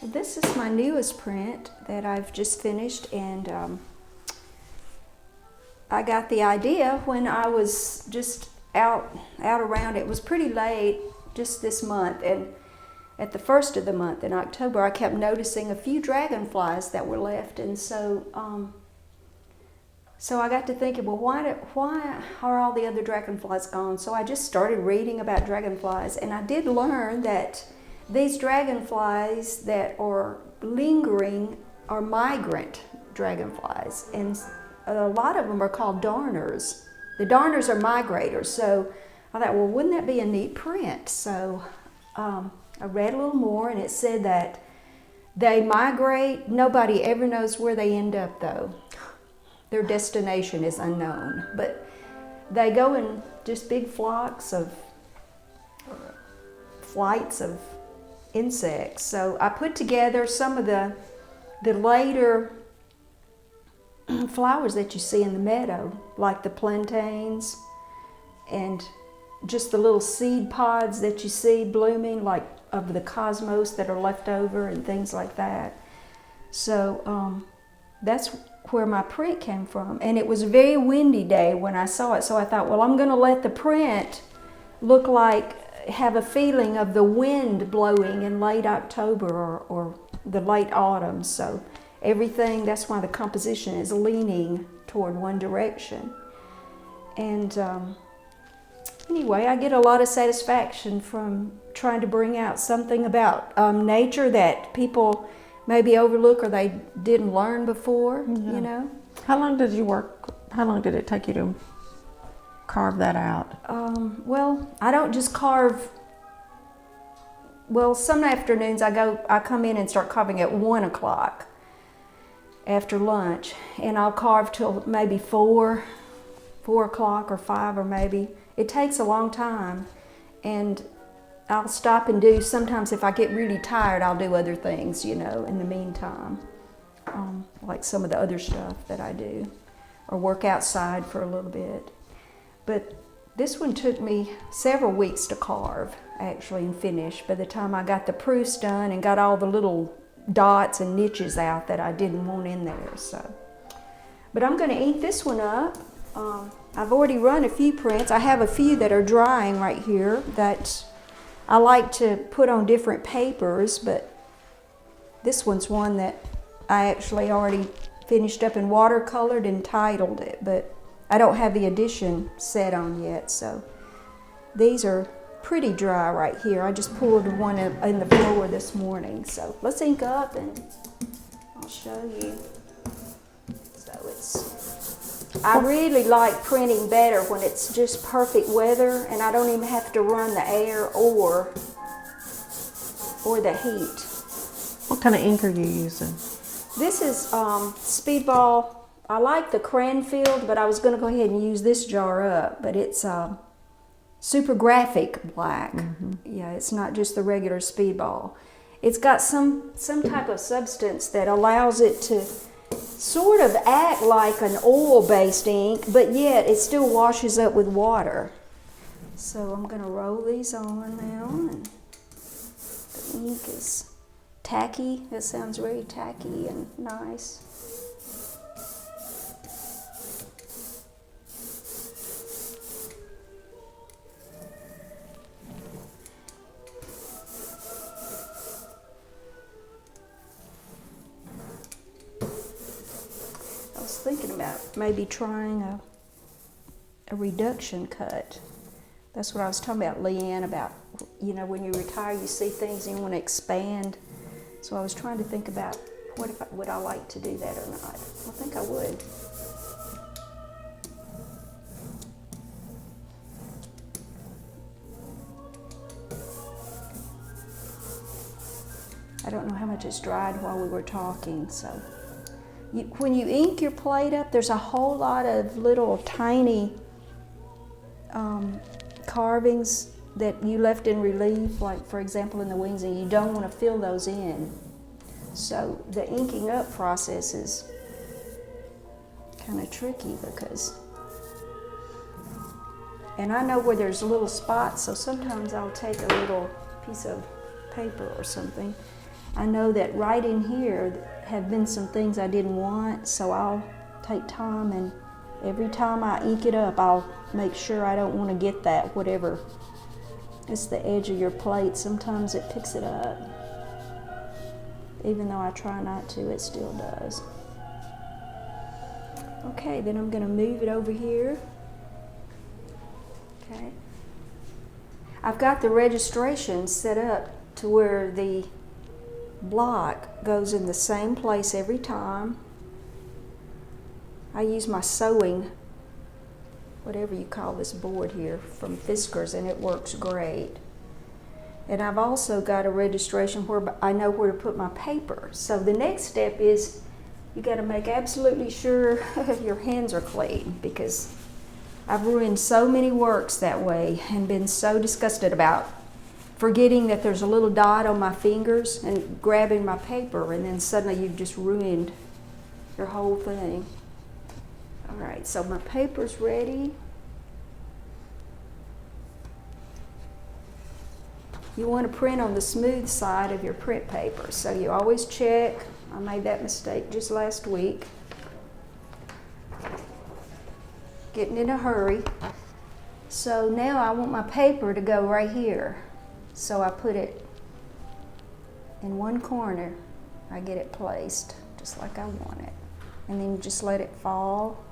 This is my newest print that I've just finished, and I got the idea when I was just out around. It was pretty late just this month, and at the first of the month in October, I kept noticing a few dragonflies that were left, and so I got to thinking, well, why are all the other dragonflies gone? So I just started reading about dragonflies, and I did learn that these dragonflies that are lingering are migrant dragonflies, and a lot of them are called darners. The darners are migrators, so I thought, well, wouldn't that be a neat print? So I read a little more, and it said that they migrate. Nobody ever knows where they end up, though. Their destination is unknown, but they go in just big flights of insects. So I put together some of the later flowers that you see in the meadow, like the plantains and just the little seed pods that you see blooming, like of the cosmos that are left over and things like that. So that's where my print came from. And it was a very windy day when I saw it, so I thought, well, I'm going to let the print look like, have a feeling of the wind blowing in late October or the late autumn. So everything, that's why the composition is leaning toward one direction. And anyway, I get a lot of satisfaction from trying to bring out something about nature that people maybe overlook or they didn't learn before, you know. How long did you work? How long did it take you to carve that out? Well, I don't just carve. Well, some afternoons I come in and start carving at 1 o'clock after lunch, and I'll carve till maybe 4 o'clock or 5, or maybe. It takes a long time, and I'll stop and do, sometimes if I get really tired, I'll do other things, you know, in the meantime, like some of the other stuff that I do, or work outside for a little bit. But this one took me several weeks to carve, actually, and finish. By the time I got the proofs done and got all the little dots and niches out that I didn't want in there, so. But I'm going to ink this one up. I've already run a few prints. I have a few that are drying right here that I like to put on different papers, but this one's one that I actually already finished up and watercolored and titled it, but I don't have the edition set on yet, so these are pretty dry right here. I just poured one in the floor this morning, so let's ink up and I'll show you. So I really like printing better when it's just perfect weather and I don't even have to run the air or the heat. What kind of ink are you using? This is Speedball. I like the Cranfield, but I was going to go ahead and use this jar up, but it's super graphic black. Yeah, it's not just the regular Speedball. It's got some type of substance that allows it to sort of act like an oil-based ink, but yet it still washes up with water. So I'm going to roll these on now, and the ink is tacky. It sounds very tacky and nice. Thinking about maybe trying a reduction cut. That's what I was talking about, Leanne, about, you know, when you retire, you see things and you want to expand. So I was trying to think about would I like to do that or not. I think I would. I don't know how much it's dried while we were talking, so. When you ink your plate up, there's a whole lot of little tiny carvings that you left in relief, like for example in the wings, and you don't want to fill those in. So the inking up process is kind of tricky because, and I know where there's little spots, so sometimes I'll take a little piece of paper or something. I know that right in here have been some things I didn't want, so I'll take time, and every time I ink it up, I'll make sure I don't want to get that, whatever. It's the edge of your plate. Sometimes it picks it up. Even though I try not to, it still does. Okay, then I'm going to move it over here. Okay. I've got the registration set up to where the block goes in the same place every time. I use my sewing, whatever you call this board here, from Fiskars, and it works great. And I've also got a registration where I know where to put my paper. So the next step is you got to make absolutely sure your hands are clean, because I've ruined so many works that way and been so disgusted about forgetting that there's a little dot on my fingers and grabbing my paper, and then suddenly you've just ruined your whole thing. All right, so my paper's ready. You want to print on the smooth side of your print paper, so you always check. I made that mistake just last week. Getting in a hurry. So now I want my paper to go right here. So I put it in one corner. I get it placed just like I want it. And then you just let it fall.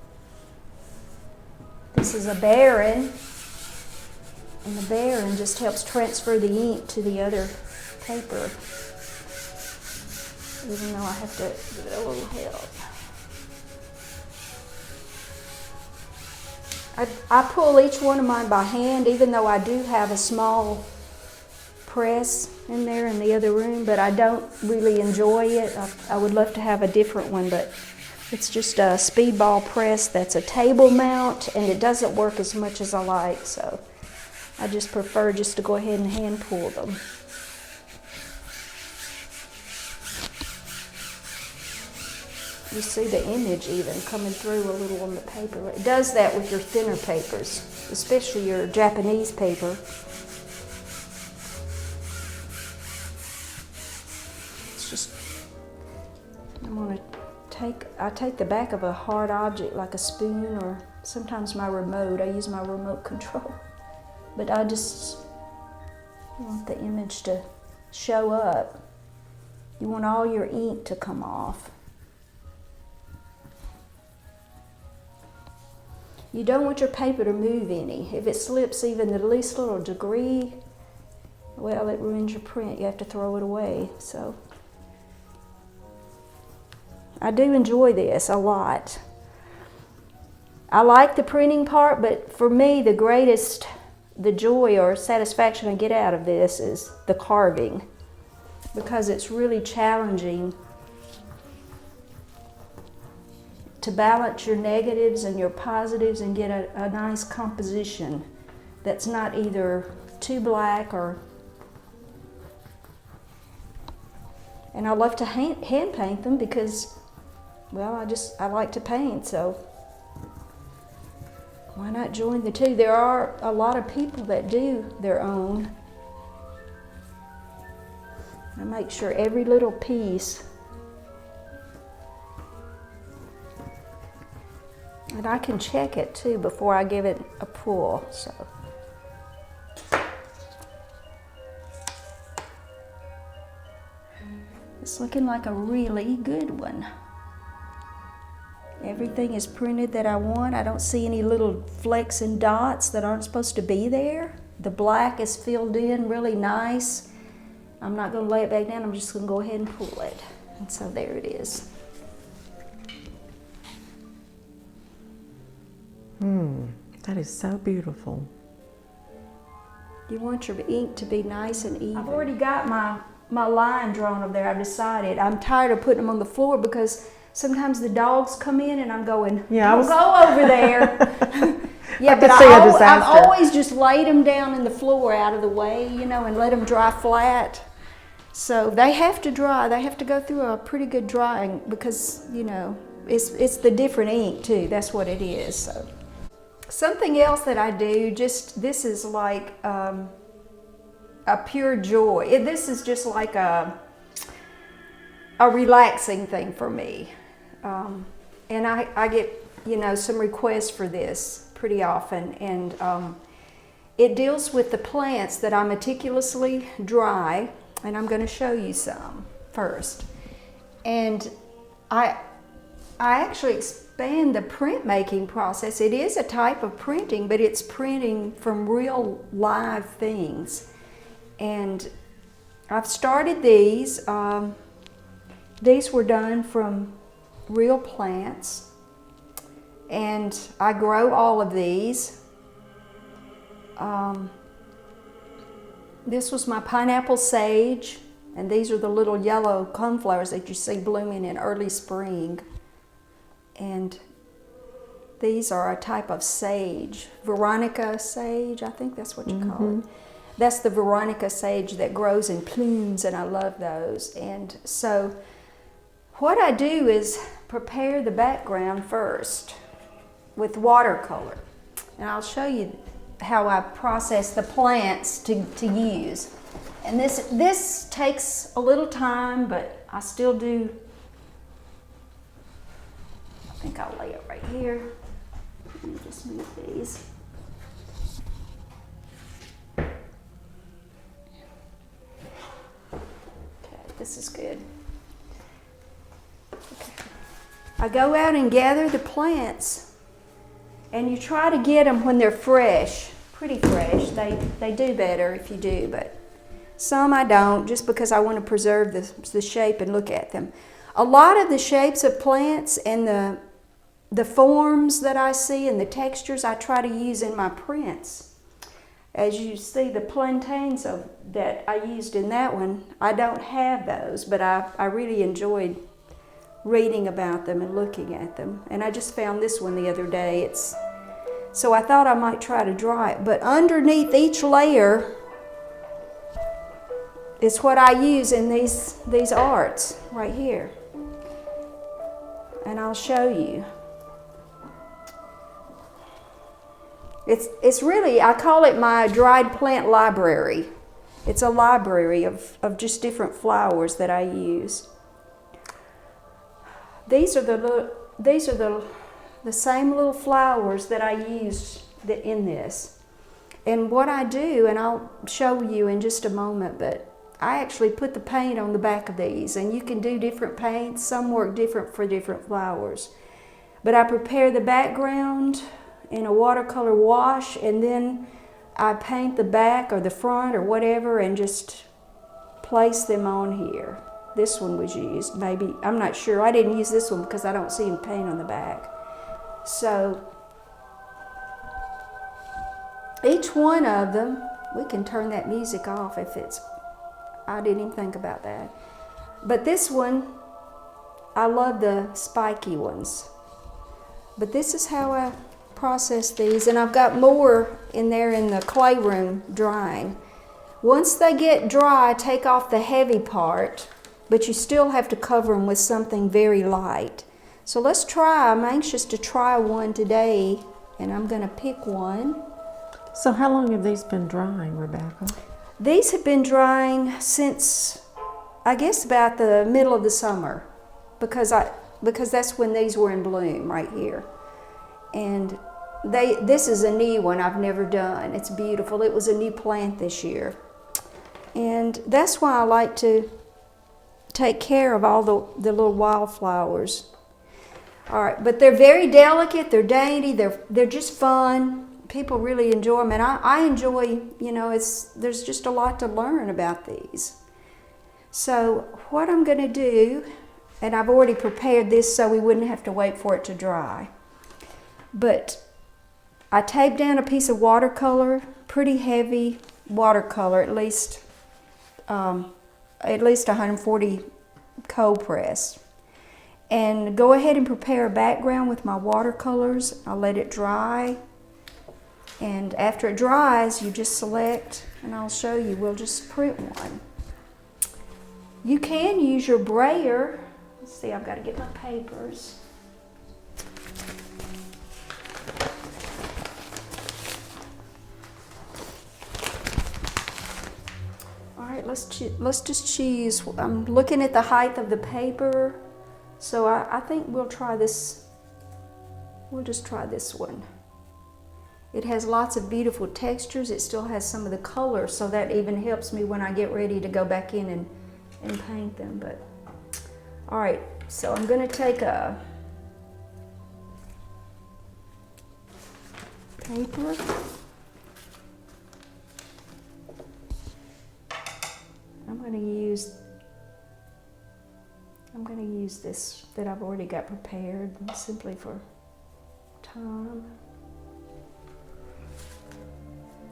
This is a Baron. And the Baron just helps transfer the ink to the other paper. Even though I have to give it a little help. I pull each one of mine by hand, even though I do have a small press in there in the other room, but I don't really enjoy it. I would love to have a different one, but it's just a Speedball press that's a table mount, and it doesn't work as much as I like, so I just prefer just to go ahead and hand pull them. You see the image even coming through a little on the paper. It does that with your thinner papers, especially your Japanese paper. It's just, I take the back of a hard object like a spoon, or sometimes my remote. I use my remote control. But I just want the image to show up. You want all your ink to come off. You don't want your paper to move any. If it slips even the least little degree, well, it ruins your print. You have to throw it away. So I do enjoy this a lot. I like the printing part, but for me, the joy or satisfaction I get out of this is the carving, because it's really challenging to balance your negatives and your positives and get a nice composition that's not either too black or... And I love to hand paint them because, well, I like to paint, so why not join the two? There are a lot of people that do their own. I make sure every little piece. And I can check it too before I give it a pull, so. It's looking like a really good one. Everything is printed that I want. I don't see any little flecks and dots that aren't supposed to be there. The black is filled in really nice. I'm not going to lay it back down. I'm just going to go ahead and pull it. And so there it is. That is so beautiful. You want your ink to be nice and even. I've already got my line drawn over there. I've decided. I'm tired of putting them on the floor because sometimes the dogs come in and I'm going, don't go over there. Yeah, but I've always just laid them down in the floor out of the way, you know, and let them dry flat. So they have to dry. They have to go through a pretty good drying because, you know, it's the different ink too. That's what it is. So. Something else that I do, this is like a pure joy. This is just like a relaxing thing for me. And I get, some requests for this pretty often. And it deals with the plants that I meticulously dry. And I'm going to show you some first. And I actually expand the printmaking process. It is a type of printing, but it's printing from real live things. And I've started these. These were done from real plants. And I grow all of these. This was my pineapple sage. And these are the little yellow coneflowers that you see blooming in early spring. And these are a type of sage, Veronica sage, I think that's what you call it. That's the Veronica sage that grows in plumes, and I love those. And so what I do is prepare the background first with watercolor. And I'll show you how I process the plants to use. And this takes a little time, but I still do. I think I'll lay it right here. Let me just move these. Okay, this is good. Okay. I go out and gather the plants, and you try to get them when they're fresh, pretty fresh. They do better if you do, but some I don't, just because I want to preserve the shape and look at them. A lot of the shapes of plants and the forms that I see and the textures I try to use in my prints. As you see, the plantains that I used in that one, I don't have those, but I really enjoyed reading about them and looking at them. And I just found this one the other day. So I thought I might try to draw it. But underneath each layer is what I use in these arts right here. And I'll show you. It's really, I call it my dried plant library. It's a library of just different flowers that I use. These are the same little flowers that I used in this. And what I do, and I'll show you in just a moment, but I actually put the paint on the back of these, and you can do different paints. Some work different for different flowers. But I prepare the background in a watercolor wash, and then I paint the back or the front or whatever and just place them on here. This one was used, maybe, I'm not sure. I didn't use this one because I don't see any paint on the back. So each one of them, we can turn that music off if it's, I didn't even think about that. But this one, I love the spiky ones. But this is how I process these, and I've got more in there in the clay room drying. Once they get dry, take off the heavy part, but you still have to cover them with something very light. So let's try. I'm anxious to try one today, and I'm going to pick one. So how long have these been drying, Rebecca? These have been drying since, I guess, about the middle of the summer, because that's when these were in bloom right here. And this is a new one I've never done. It's beautiful. It was a new plant this year. And that's why I like to take care of all the little wildflowers. All right, but they're very delicate, they're dainty, they're just fun. People really enjoy them, and I enjoy, there's just a lot to learn about these. So what I'm going to do, and I've already prepared this so we wouldn't have to wait for it to dry, but I taped down a piece of watercolor, pretty heavy watercolor, at least 140 cold press. And go ahead and prepare a background with my watercolors. I'll let it dry. And after it dries, you just select, and I'll show you, we'll just print one. You can use your brayer. Let's see, I've got to get my papers. All right, let's just choose. I'm looking at the height of the paper, so I think we'll try this. We'll just try this one. It has lots of beautiful textures. It still has some of the colors, so that even helps me when I get ready to go back in and paint them. But all right, so I'm going to take a paper. I'm going to use this that I've already got prepared simply for time.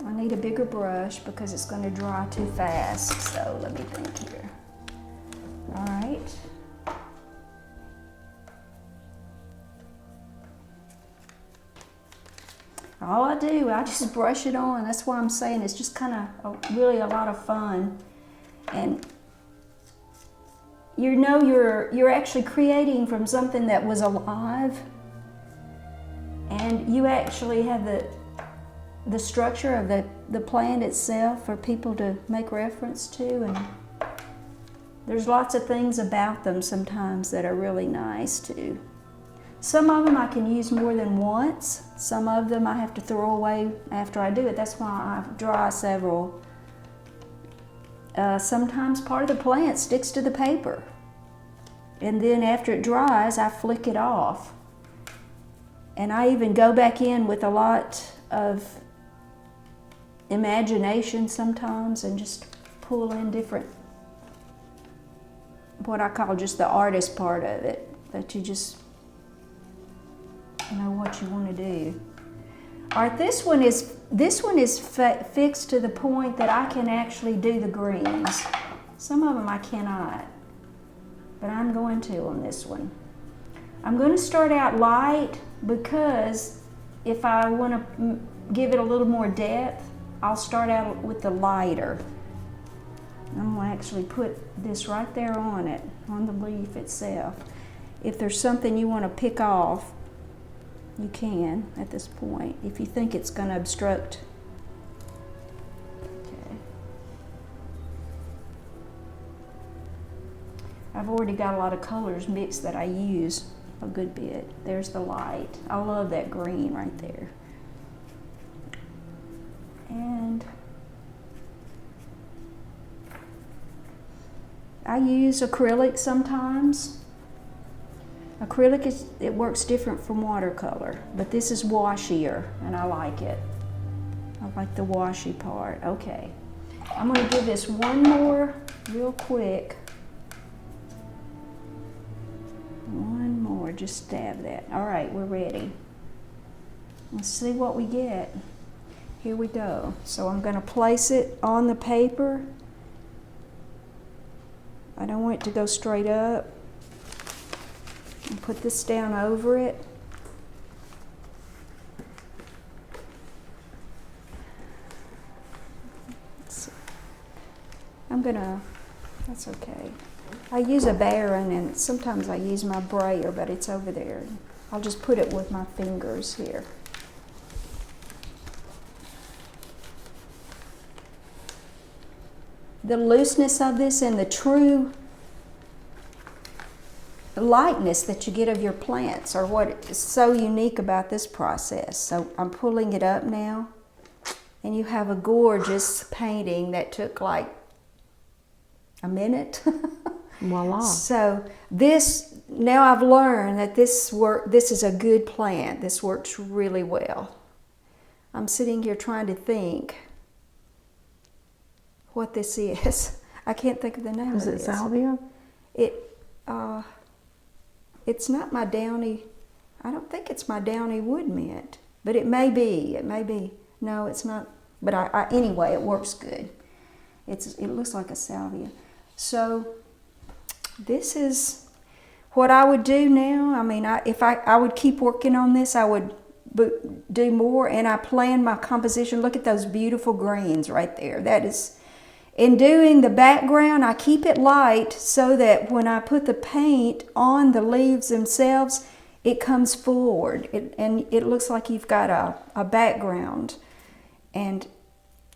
I need a bigger brush because it's going to dry too fast, so let me think here. All right. All I do, I just brush it on. That's why I'm saying it's just kind of really a lot of fun. And you know you're actually creating from something that was alive, and you actually have the structure of the plant itself for people to make reference to, and there's lots of things about them sometimes that are really nice too. Some of them I can use more than once. Some of them I have to throw away after I do it. That's why I dry several. Sometimes part of the plant sticks to the paper, and then after it dries I flick it off, and I even go back in with a lot of imagination sometimes and just pull in different, what I call just the artist part of it, that you just know what you want to do. All right, this one is fixed to the point that I can actually do the greens. Some of them I cannot, but I'm going to on this one. I'm going to start out light because if I want to give it a little more depth, I'll start out with the lighter. I'm going to actually put this right there on it, on the leaf itself. If there's something you want to pick off, you can at this point, if you think it's going to obstruct. Okay. I've already got a lot of colors mixed that I use a good bit. There's the light. I love that green right there. And I use acrylic sometimes. Acrylic it works different from watercolor, but this is washier and I like it. I like the washy part. Okay, I'm going to give this one more real quick. One more, just stab that. All right, we're ready. Let's see what we get. Here we go. So I'm going to place it on the paper. I don't want it to go straight up. And put this down over it. That's okay. I use a Baron and sometimes I use my brayer, but it's over there. I'll just put it with my fingers here. The looseness of this and the true lightness that you get of your plants are what is so unique about this process. So I'm pulling it up now, and you have a gorgeous painting that took like a minute. Voila. So this, now I've learned that this is a good plant. This works really well. I'm sitting here trying to think what this is. I can't think of the name of this. Is it salvia? It's not my downy, I don't think it's my downy wood mint, but it may be. No, it's not, but anyway, it works good. It looks like a salvia. So this is what I would do now. I mean, if I would keep working on this, I would do more, and I plan my composition. Look at those beautiful greens right there. That is, in doing the background, I keep it light so that when I put the paint on the leaves themselves, it comes forward and it looks like you've got a background. And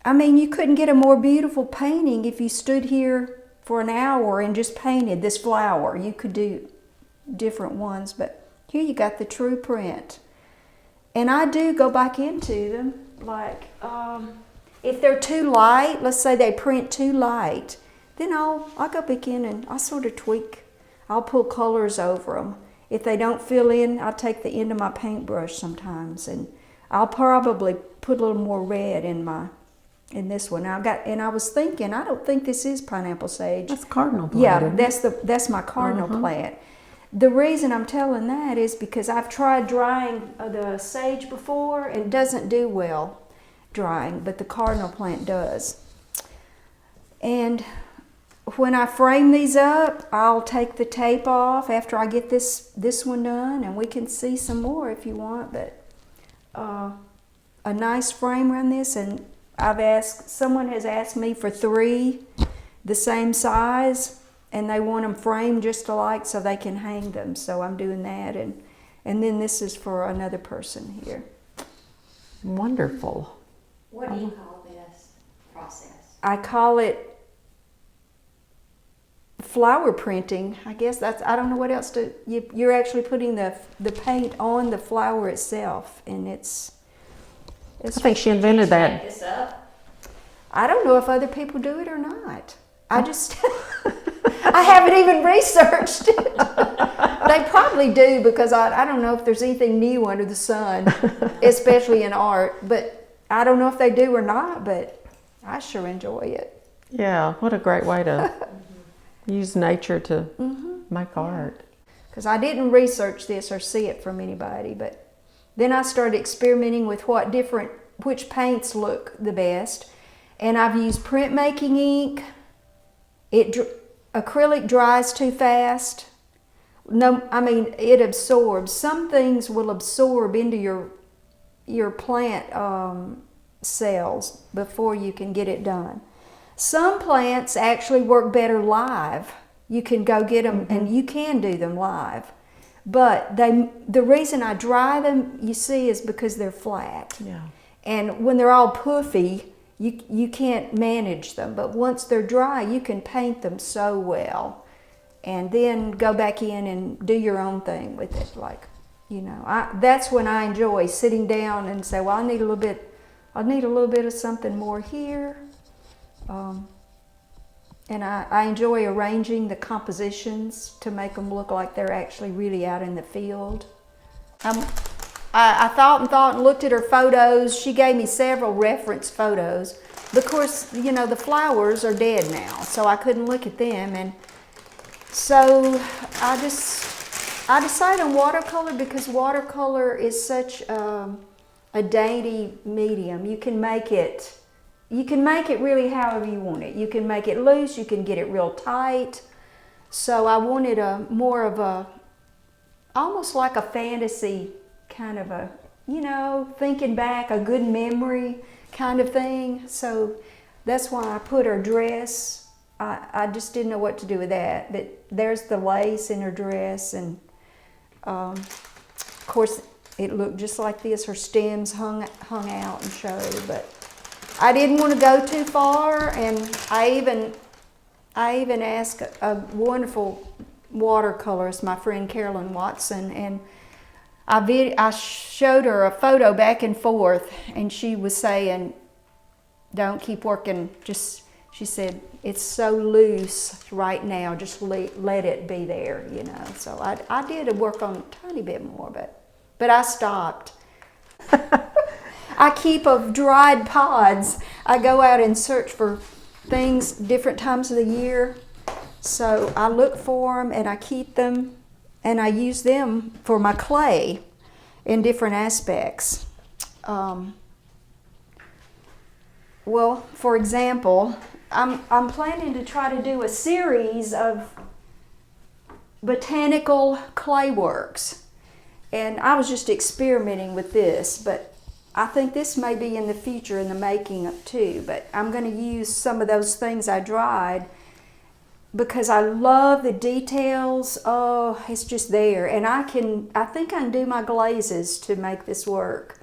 I mean, you couldn't get a more beautiful painting if you stood here for an hour and just painted this flower. You could do different ones, but here you got the true print. And I do go back into them, like if they're too light, let's say they print too light, then I'll go back in and I'll sort of tweak. I'll pull colors over them. If they don't fill in, I'll take the end of my paintbrush sometimes, and I'll probably put a little more red in this one. I was thinking, I don't think this is pineapple sage. That's cardinal plant. Yeah, that's my cardinal plant. The reason I'm telling that is because I've tried drying the sage before and it doesn't do well drying, but the cardinal plant does. And when I frame these up, I'll take the tape off after I get this one done, and we can see some more if you want, but a nice frame around this, and someone has asked me for 3 the same size, and they want them framed just alike so they can hang them. So I'm doing that, and then this is for another person here. Wonderful. What do you call this process? I call it flower printing. I guess I don't know what else you're actually putting the paint on the flower itself, and it's I think she invented that. Make this up? I don't know if other people do it or not. I just I haven't even researched it. They probably do, because I don't know if there's anything new under the sun, especially in art, but I don't know if they do or not, but I sure enjoy it. Yeah, what a great way to use nature to make art. Because I didn't research this or see it from anybody, but then I started experimenting with which paints look the best, and I've used printmaking ink. Acrylic dries too fast. No, I mean, it absorbs. Some things will absorb into your plant cells before you can get it done. Some plants actually work better live. You can go get them and you can do them live. But the reason I dry them, you see, is because they're flat. Yeah. And when they're all puffy, you can't manage them. But once they're dry, you can paint them so well. And then go back in and do your own thing with it. Like, that's when I enjoy sitting down and say, well, I need a little bit of something more here. And I enjoy arranging the compositions to make them look like they're actually really out in the field. I thought and looked at her photos. She gave me several reference photos. Of course, the flowers are dead now, so I couldn't look at them. And so I decided on watercolor, because watercolor is such a dainty medium. You can make it really however you want it. You can make it loose, you can get it real tight. So I wanted more of almost like a fantasy kind of thinking back, a good memory kind of thing. So that's why I put her dress. I just didn't know what to do with that. But there's the lace in her dress, and of course it looked just like this. Her stems hung out and showed, but I didn't want to go too far, and I even asked a wonderful watercolorist, my friend Carolyn Watson, and I showed her a photo back and forth, and she was saying, don't keep working, she said, it's so loose right now, just let it be there, So I did work on a tiny bit more, but I stopped. I keep of dried pods. I go out and search for things different times of the year. So I look for them and I keep them, and I use them for my clay in different aspects. Well, for example, I'm planning to try to do a series of botanical clay works. And I was just experimenting with this, but I think this may be in the future in the making too, but I'm going to use some of those things I dried because I love the details. Oh, it's just there. And I think I can do my glazes to make this work.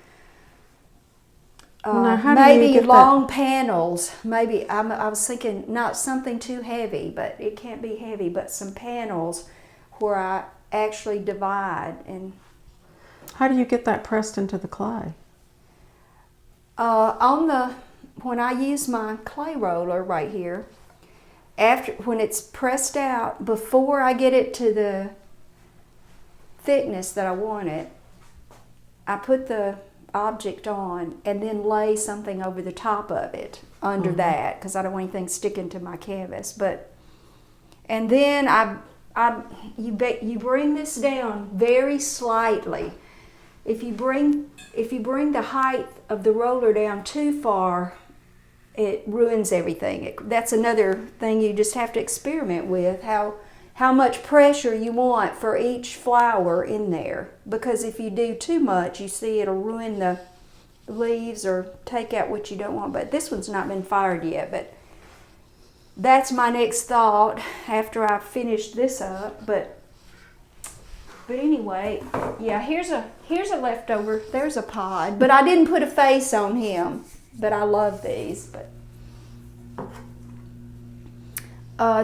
Well, now, how do you maybe get that- long panels. Maybe I was thinking not something too heavy, but it can't be heavy, but some panels where I actually divide. And How do you get that pressed into the clay? when I use my clay roller right here, when it's pressed out, before I get it to the thickness that I want it, I put the object on and then lay something over the top of it under that, because I don't want anything sticking to my canvas. And then you bring this down very slightly. If you bring the height of the roller down too far, it ruins everything. That's another thing you just have to experiment with, how much pressure you want for each flower in there. Because if you do too much, you see it'll ruin the leaves or take out what you don't want. But this one's not been fired yet, but that's my next thought after I finish this up. But anyway, yeah, here's a leftover. There's a pod, but I didn't put a face on him. But I love these. But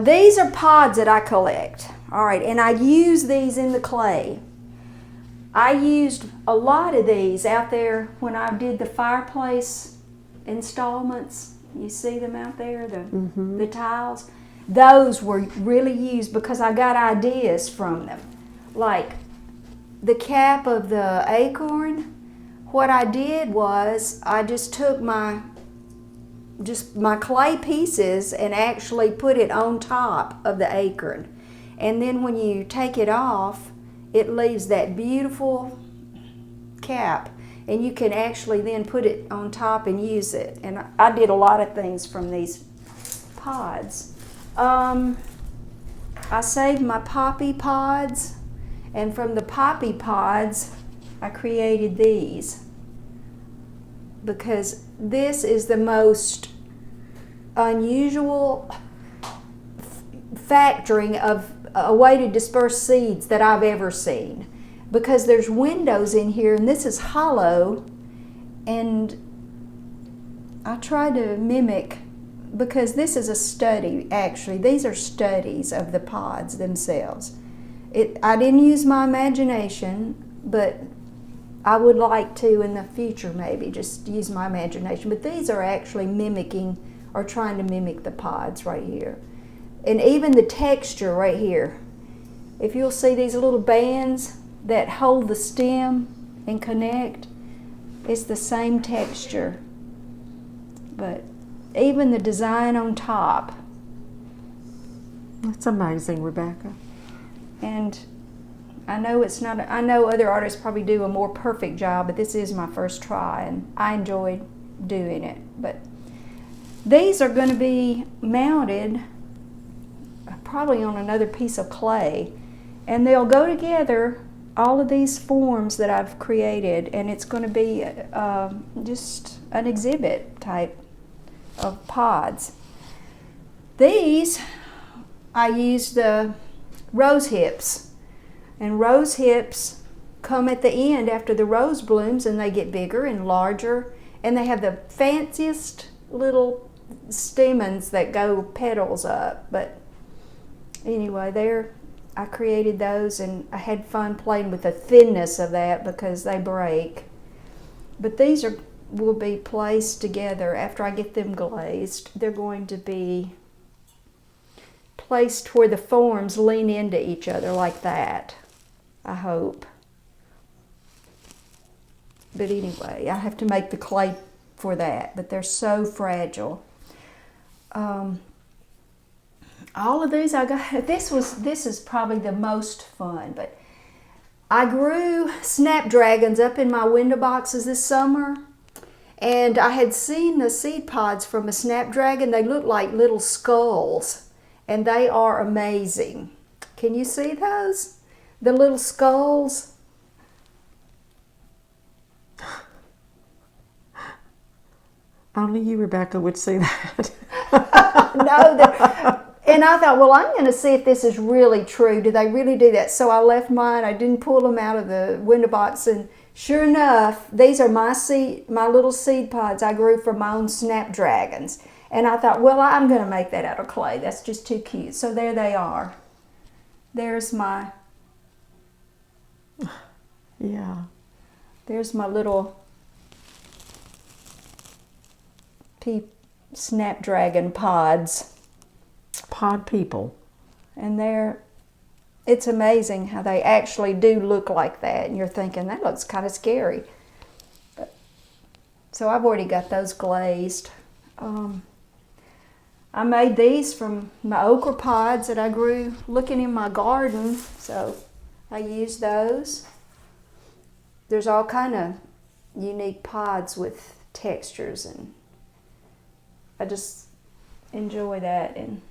these are pods that I collect. All right, and I use these in the clay. I used a lot of these out there when I did the fireplace installments. You see them out there, the tiles? Those were really used because I got ideas from them. Like the cap of the acorn, what I did was I just took my clay pieces and actually put it on top of the acorn. And then when you take it off, it leaves that beautiful cap, and you can actually then put it on top and use it. And I did a lot of things from these pods. I saved my poppy pods, and from the poppy pods I created these, because this is the most unusual factoring of a way to disperse seeds that I've ever seen, because there's windows in here and this is hollow, and I tried to mimic, because this is a study. Actually, these are studies of the pods themselves. I didn't use my imagination, but I would like to in the future maybe just use my imagination. But these are actually mimicking or trying to mimic the pods right here. And even the texture right here. If you'll see these little bands that hold the stem and connect, it's the same texture. But even the design on top. That's amazing, Rebecca. And I know I know other artists probably do a more perfect job, but this is my first try and I enjoyed doing it. But these are going to be mounted probably on another piece of clay, and they'll go together, all of these forms that I've created, and it's going to be just an exhibit type of pods. These, I used the rose hips, and rose hips come at the end after the rose blooms, and they get bigger and larger, and they have the fanciest little stamens that go petals up. But anyway, I created those, and I had fun playing with the thinness of that because they break. But these will be placed together after I get them glazed. They're going to be placed where the forms lean into each other like that, I hope. But anyway, I have to make the clay for that, but they're so fragile. All of these I got, this is probably the most fun, but I grew snapdragons up in my window boxes this summer, and I had seen the seed pods from a snapdragon. They look like little skulls, and they are amazing. Can you see those? The little skulls? Only you, Rebecca, would see that. No, and I thought, well, I'm going to see if this is really true. Do they really do that? So I left mine. I didn't pull them out of the window box and Sure enough, these are my little seed pods I grew from my own snapdragons. And I thought, well, I'm going to make that out of clay. That's just too cute. So there they are. There's my Yeah. little snapdragon pods. Pod people. And it's amazing how they actually do look like that. And you're thinking, that looks kind of scary. So I've already got those glazed. I made these from my okra pods that I grew looking in my garden. So I used those. There's all kind of unique pods with textures, and I just enjoy that. And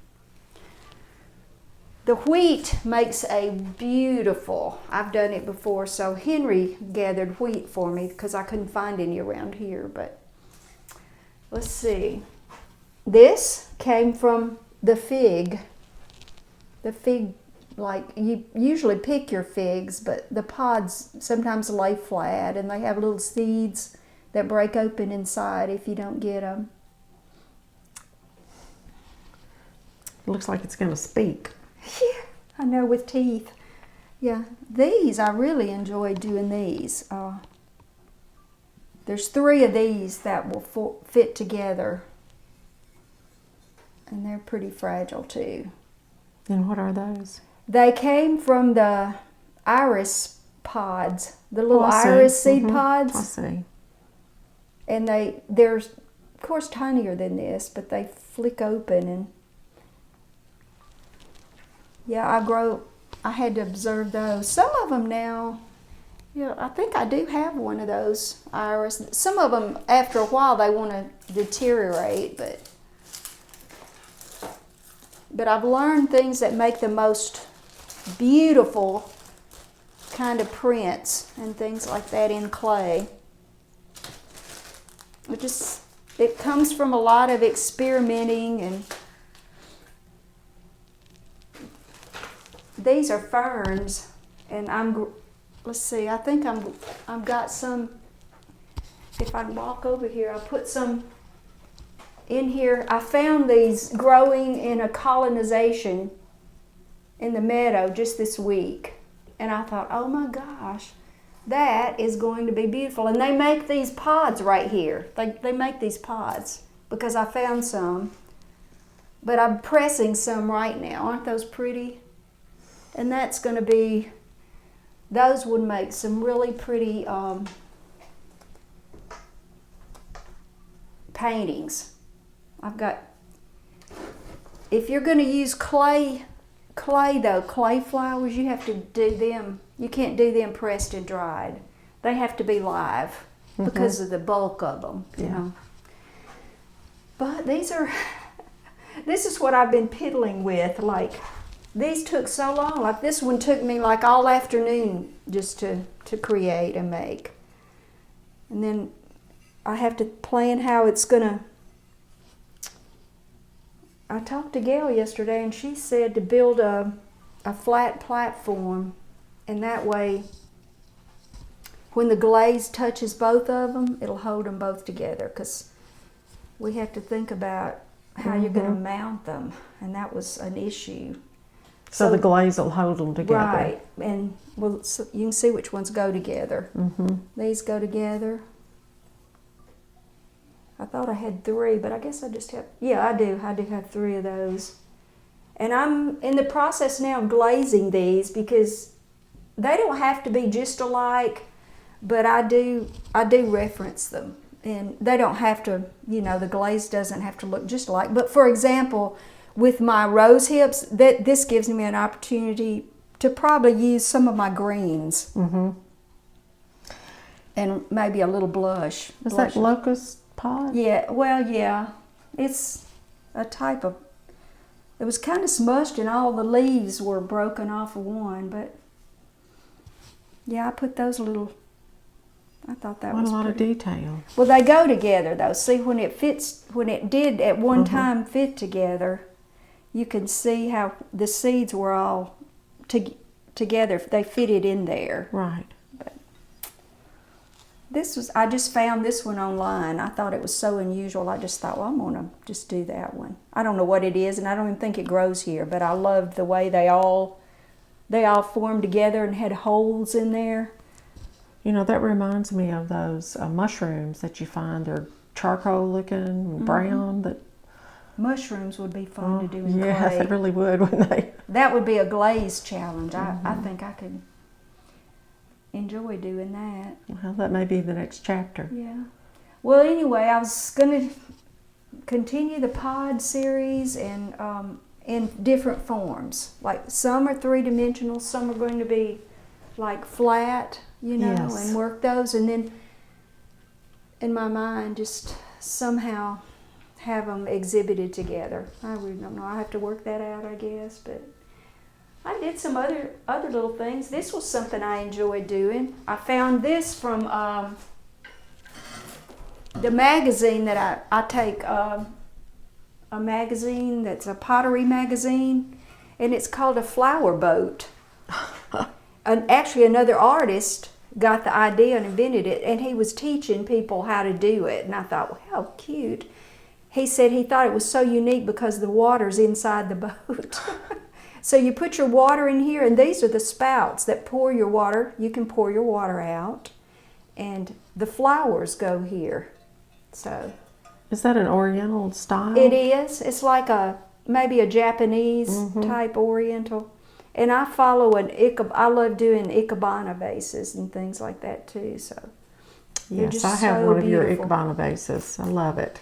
the wheat makes a beautiful, I've done it before, so Henry gathered wheat for me because I couldn't find any around here, but let's see. This came from the fig. The fig, like you usually pick your figs, but the pods sometimes lay flat and they have little seeds that break open inside if you don't get them. Looks like it's going to speak. Yeah, I know, with teeth. Yeah, these, I really enjoy doing these. There's 3 of these that will fit together. And they're pretty fragile too. And what are those? They came from the iris pods, the little I see. iris seed I pods. see. And they're of course tinier than this, but they flick open, and yeah, I had to observe those. Some of them now, yeah, I think I do have one of those iris. Some of them, after a while, they want to deteriorate, but I've learned things that make the most beautiful kind of prints and things like that in clay. It comes from a lot of experimenting, and these are ferns, and let's see, I think I've got some, if I walk over here, I'll put some in here. I found these growing in a colonization in the meadow just this week, and I thought, oh my gosh, that is going to be beautiful. And they make these pods right here. They make these pods because I found some, but I'm pressing some right now. Aren't those pretty? And that's going to be, those would make some really pretty paintings. I've got, if you're going to use clay though, clay flowers, you have to do them, you can't do them pressed and dried. They have to be live because of the bulk of them, you know. But this is what I've been piddling with. Like, these took so long. Like, this one took me like all afternoon just to create and make. And then I have to plan how it's gonna. I talked to Gail yesterday, and she said to build a flat platform, and that way when the glaze touches both of them, it'll hold them both together, because we have to think about how you're going to mount them, and that was an issue. So the glaze will hold them together. Right, and well, so you can see which ones go together. These go together. I thought I had 3, but I guess I just have, yeah, I do have 3 of those. And I'm in the process now of glazing these, because they don't have to be just alike, but I do reference them. And they don't have to, you know, the glaze doesn't have to look just alike. But for example, with my rose hips, this gives me an opportunity to probably use some of my greens. And maybe a little blush. Is that locust pod? Yeah, well, yeah. It's a type of, it was kind of smushed and all the leaves were broken off of one, but yeah, I put those little, I thought that was a lot pretty. of detail. Well, they go together though. See, when it did at one time fit together, you can see how the seeds were all together. They fitted in there. Right. I just found this one online. I thought it was so unusual. I just thought, well, I'm gonna just do that one. I don't know what it is, and I don't even think it grows here, but I loved the way they all formed together and had holes in there. You know, that reminds me of those mushrooms that you find. They're charcoal looking, brown. That Mushrooms would be fun to do in yeah, clay. they really would, wouldn't they? That would be a glaze challenge. I think I could enjoy doing that. Well, that may be the next chapter. Yeah. Well, anyway, I was going to continue the pod series and in different forms. Like some are three-dimensional, some are going to be like flat, you know, Yes. and work those. And then in my mind, just somehow have them exhibited together. I really don't know. I have to work that out, I guess. But I did some other little things. This was something I enjoyed doing. I found this from the magazine that I take, a magazine that's a pottery magazine, and it's called a flower boat. And actually, another artist got the idea and invented it, and he was teaching people how to do it. And I thought, well, how cute. He said he thought it was so unique because the water's inside the boat. So you put your water in here, and these are the spouts that pour your water. You can pour your water out, and the flowers go here. So Is that an Oriental style? it is. It's like maybe a Japanese type Oriental. And I follow I love doing Ikebana vases and things like that too. So they're Yes, just I have so one of your beautiful. Ikebana vases. I love it.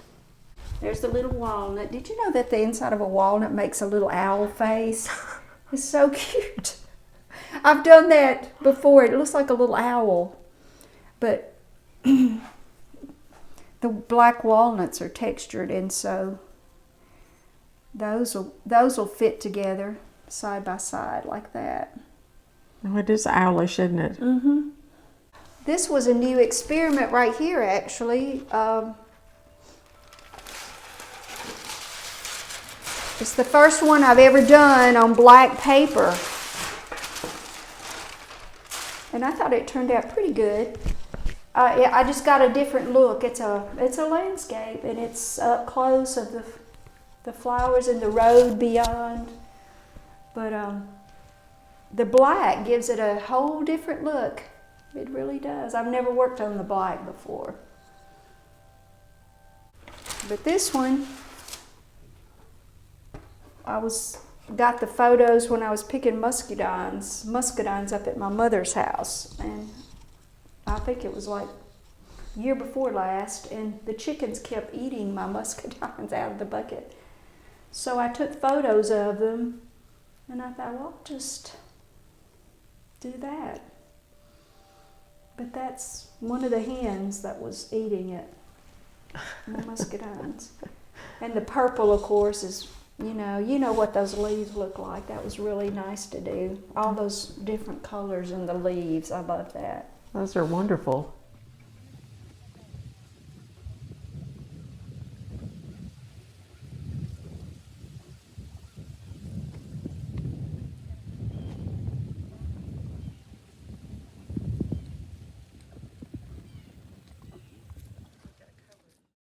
There's the little walnut. Did you know that the inside of a walnut makes a little owl face? It's so cute. I've done that before. It looks like a little owl. But the black walnuts are textured, and so those will fit together side by side like that. Oh, it is owlish, isn't it? Mm-hmm. This was a new experiment right here, actually. It's the first one I've ever done on black paper. And I thought it turned out pretty good. I just got a different look. It's a landscape, and it's up close of the flowers and the road beyond. But the black gives it a whole different look. It really does. I've never worked on the black before. But this one, got the photos when I was picking muscadines up at my mother's house, and I think it was like year before last, and the chickens kept eating my muscadines out of the bucket. So I took photos of them, and I thought, well, I'll just do that. But that's one of the hens that was eating it, my muscadines. And the purple, of course, is you know what those leaves look like. That was really nice to do. All those different colors in the leaves. I love that. Those are wonderful.